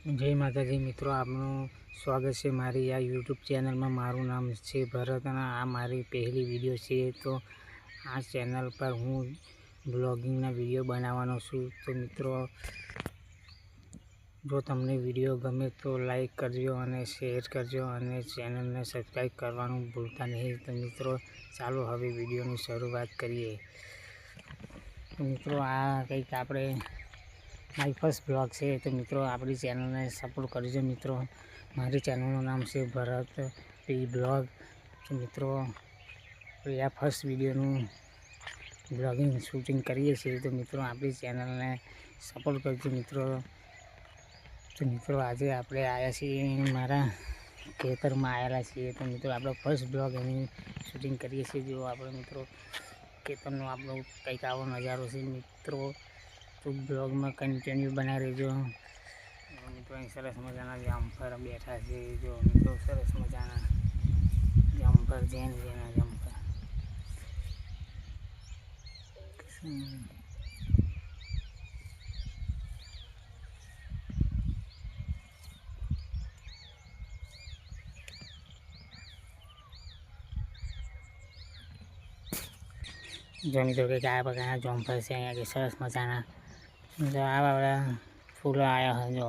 જય માતાજી મિત્રો, આપનું સ્વાગત છે મારી આ યુટ્યુબ ચેનલમાં। મારું નામ છે ભરત અને આ મારી પહેલી વિડીયો છે। તો આ ચેનલ પર હું બ્લોગિંગના વિડીયો બનાવવાનો છું। તો મિત્રો, જો તમને વિડીયો ગમે તો લાઈક કરજો અને શેર કરજો અને ચેનલને સબસ્ક્રાઈબ કરવાનું ભૂલતા નહીં। તો મિત્રો, ચાલો હવે વિડીયોની શરૂઆત કરીએ। તો મિત્રો, આ કંઈક આપણે મારી ફર્સ્ટ બ્લોગ છે। તો મિત્રો, આપણી ચેનલને સપોર્ટ કરજો મિત્રો। મારી ચેનલનું નામ છે ભરત પી બ્લોગ। તો મિત્રો, આ ફર્સ્ટ વિડીયોનું બ્લોગિંગ શૂટિંગ કરીએ છીએ। તો મિત્રો, આપણી ચેનલને સપોર્ટ કરજો મિત્રો। તો મિત્રો, આજે આપણે આવ્યા છીએ મારા ખેતરમાં આવેલા છીએ। તો મિત્રો, આપણો ફર્સ્ટ બ્લોગ એની શૂટિંગ કરીએ છીએ। જો આપણે મિત્રો ખેતરનો આપણો કંઈક આવો નજારો છે મિત્રો। તો બ્લોગમાં કન્ટિન્યુ બનાવી રહેજો મિત્રો। અહીં સરસ મજાના જામફળ બેઠા છે। જો મિત્રો, સરસ મજાના જામફળ જેના જામફળ જો મિત્રો, કંઈક આ પ્રકારના જામફળ છે અહીંયા કે સરસ મજાના। જો આવા ફૂલો આવ્યા હોય, જો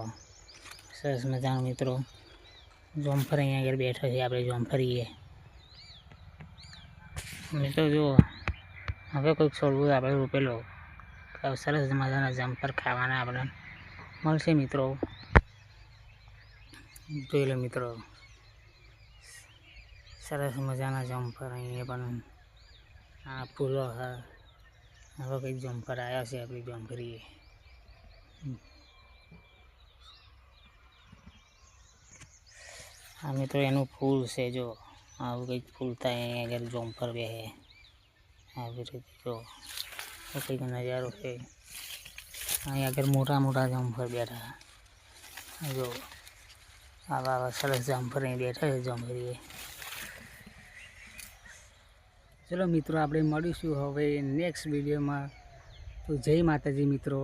સરસ મજાના મિત્રો જામફળ અહીંયા આગળ બેઠો છે। આપણે જામફળીએ મિત્રો। જો હવે કોઈક છોડવું આપણે રોપેલો સરસ મજાના જામફળ ખાવાના આપણે મળશે મિત્રો। જોઈ લો મિત્રો, સરસ મજાના જામફળ અહીંયા પણ આ ફૂલો હવે કંઈક જામફળ આવ્યા છે આપણી જામફળીએ। આ મિત્રો એનું ફૂલ છે। જો આવું કંઈક ફૂલ થાય અહીંયા આગળ જામફળ બેસે આવી રીતે। જો કંઈક નજારો છે અહીંયા આગળ મોટા મોટા જામફળ બેઠા। જો આવા સરસ જામફળ અહીં બેઠા છે જામફળીએ। ચલો મિત્રો, આપણે મળીશું હવે નેક્સ્ટ વિડીયોમાં। તો જય માતાજી મિત્રો।